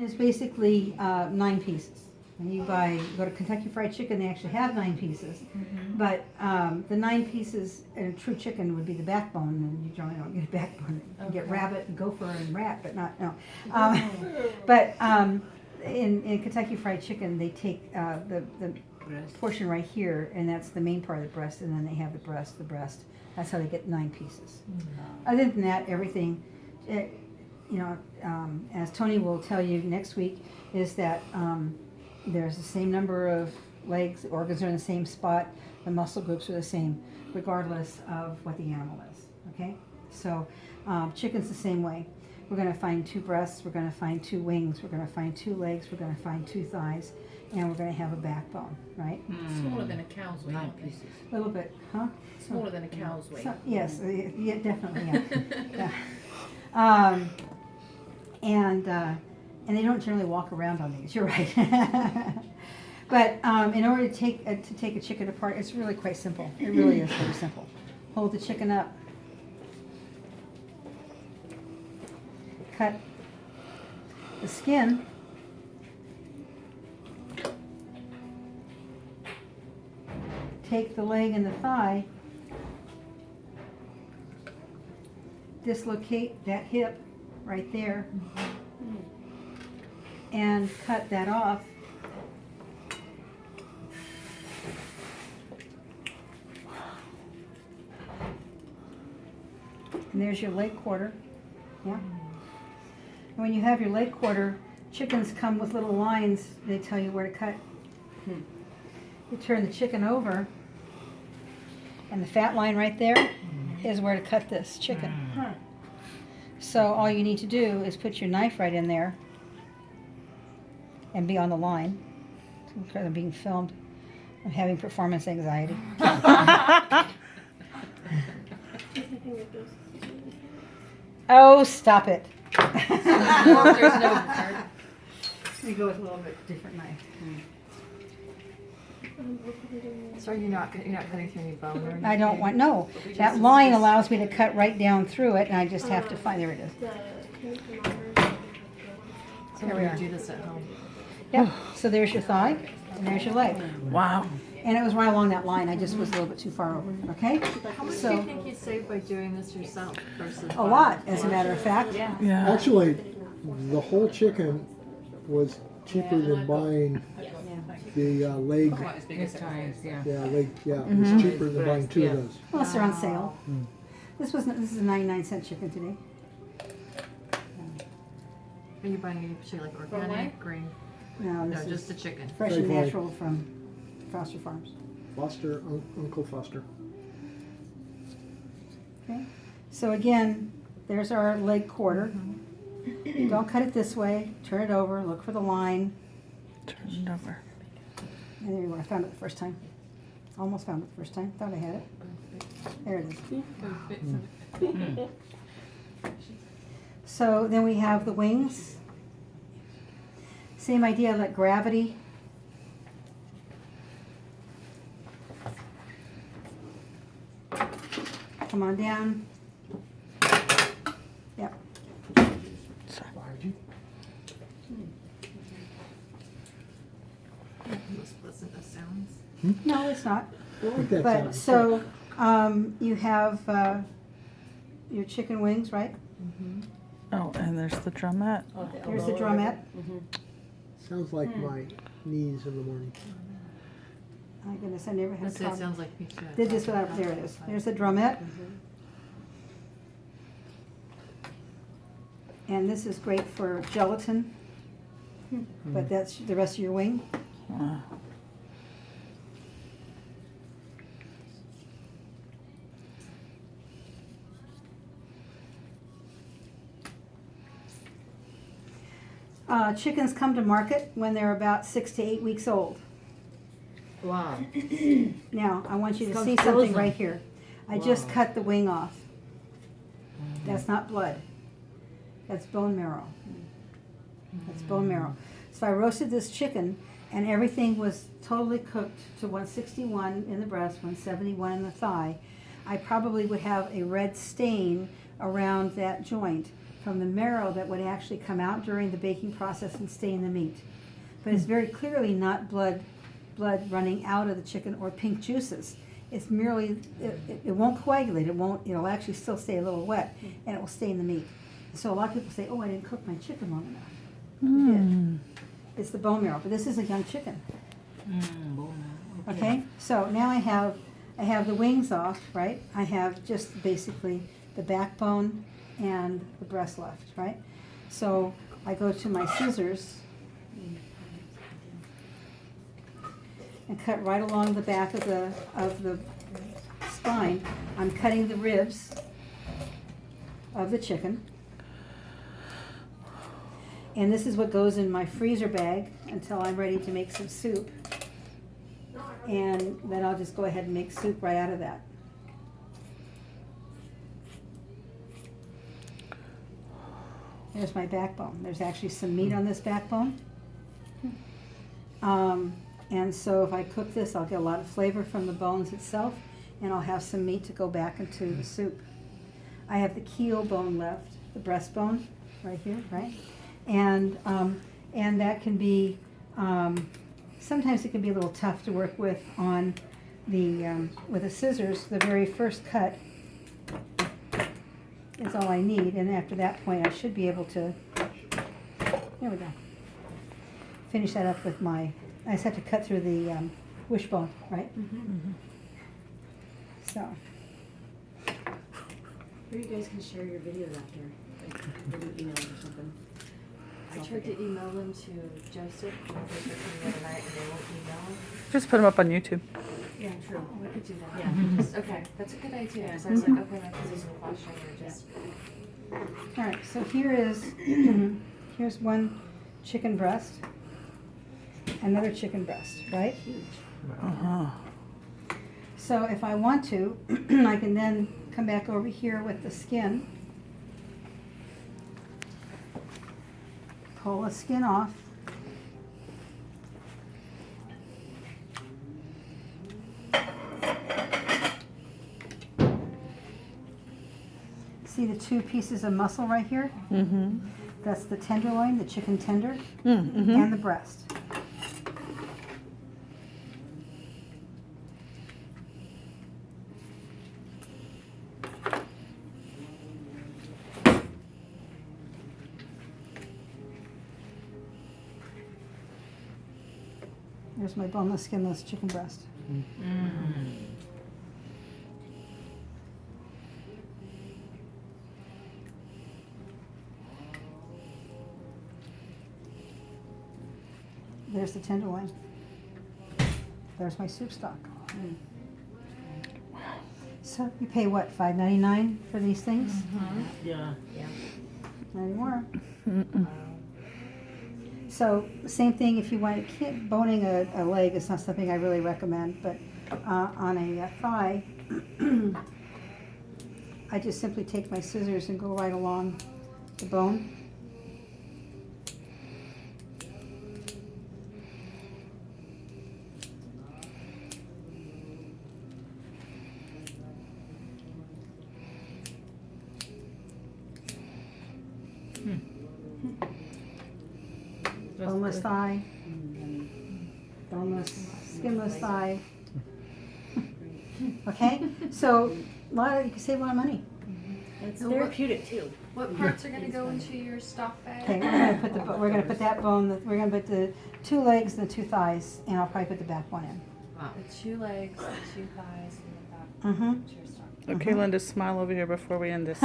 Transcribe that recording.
It's basically 9 pieces. And you go to Kentucky Fried Chicken, they actually have 9 pieces. But the 9 pieces in a true chicken would be the backbone, and you generally don't get a backbone. You get rabbit and gopher and rat, but not, no. But in Kentucky Fried Chicken, they take the portion right here, and that's the main part of the breast, and then they have the breast. That's how they get 9 pieces. Other than that, everything, as Tony will tell you next week, is that there's the same number of legs, the organs are in the same spot, the muscle groups are the same, regardless of what the animal is, okay? So chicken's the same way. We're gonna find 2 breasts, we're gonna find 2 wings, we're gonna find 2 legs, we're gonna find 2 thighs, and we're gonna have a backbone, right? Smaller than a cow's weight, aren't they? A little bit, huh? Smaller than a cow's weight. Yes, yeah, definitely, yeah. And they don't generally walk around on these, you're right. But in order to take a chicken apart, it's really quite simple. It really is very simple. Hold the chicken up. Cut the skin. Take the leg and the thigh. Dislocate that hip right there. And cut that off. And there's your leg quarter. Yeah. And when you have your leg quarter, chickens come with little lines. They tell you where to cut. You turn the chicken over, and the fat line right there is where to cut this chicken. So all you need to do is put your knife right in there and be on the line. I'm being filmed. I'm having performance anxiety. Oh, stop it. There's no We go with a little bit different knife. So you're not cutting through any bone or anything? I don't want, no. That line allows me to cut right down through it, and I just have to find, there it is. So Here we are. do this at home. Yep, so there's your thigh, and there's your leg. Wow. And it was right along that line, I just was a little bit too far over, okay? How much do So, you think you save by doing this yourself versus? a lot, as a matter of fact. Yeah. Yeah. Actually, the whole chicken was cheaper than buying the leg. Yeah, leg. Yeah, it's cheaper than buying 2 of those. Unless they're on sale. This is a 99-cent chicken today. Are you buying any particular like organic, green? No, No, this just the is chicken. fresh and Safeway. natural from Foster Farms. Foster, Uncle Foster. Okay, so again, there's our leg quarter. Don't cut it this way, turn it over, look for the line. Turn it over. And there you are, I found it the first time. Almost found it the first time, thought I had it. There it is. So then we have the wings. Same idea, like gravity. Come on down. Yep. Behind you. Listen to sounds. No, it's not. I think that But sounds- so you have your chicken wings, right? Oh, and there's the drumette. Here's the drumette. Sounds like my knees in the morning. My goodness, I never had a That's it, problem. sounds like pizza. Did this without, there it is. There's the drumette. And this is great for gelatin, but that's the rest of your wing. Wow. Chickens come to market when they're about 6 to 8 weeks old. Wow. Now, I want you to It's see called something frozen. right here. I just Wow. cut the wing off. That's not blood. That's bone marrow. That's bone marrow. So I roasted this chicken, and everything was totally cooked to 161 in the breast, 171 in the thigh. I probably would have a red stain around that joint from the marrow that would actually come out during the baking process and stay in the meat. But it's very clearly not blood running out of the chicken or pink juices. It's merely, it won't coagulate, it'll actually still stay a little wet, and it will stay in the meat. So a lot of people say, oh, I didn't cook my chicken long enough. You did. It's the bone marrow, but this is a young chicken. Okay, so now I have the wings off, right? I have just basically the backbone and the breast left, right? So I go to my scissors and cut right along the back of the spine. I'm cutting the ribs of the chicken. And this is what goes in my freezer bag until I'm ready to make some soup. And then I'll just go ahead and make soup right out of that. There's my backbone. There's actually some meat on this backbone. And so if I cook this, I'll get a lot of flavor from the bones itself, and I'll have some meat to go back into the soup. I have the keel bone left, the breastbone, right here, right? And that can be, sometimes it can be a little tough to work with on the, with the scissors. The very first cut is all I need, and after that point I should be able to, there we go, finish that up with my, I just have to cut through the wishbone, right? So. Maybe you guys can share your videos out there, like maybe email or something. I tried to email them to Joseph and they took me the other night and they won't email. Just put them up on YouTube. Yeah, true. We could do that. Yeah. Just, okay, that's a good idea, because I was like, okay, my kids is watching or just. All right, so here is, here's one chicken breast, another chicken breast, right? So if I want to, I can then come back over here with the skin, pull the skin off, see the two pieces of muscle right here? That's the tenderloin, the chicken tender, and the breast. There's my boneless, skinless chicken breast. There's the tenderloin. There's my soup stock. So you pay what, $5.99 for these things? Yeah. Not anymore. So same thing if you want to keep boning a leg. It's not something I really recommend, but on a thigh, I just simply take my scissors and go right along the bone. Boneless thigh, boneless, skinless thigh. Okay, so you can save a lot of money. It's So therapeutic too. What parts are gonna go into your stock bag? Okay, we're gonna put that bone. We're gonna put the 2 legs and the 2 thighs, and I'll probably put the back one in. The 2 legs, the 2 thighs, and the back. Mm-hmm. To your stock. Okay, Linda, smile over here before we end this.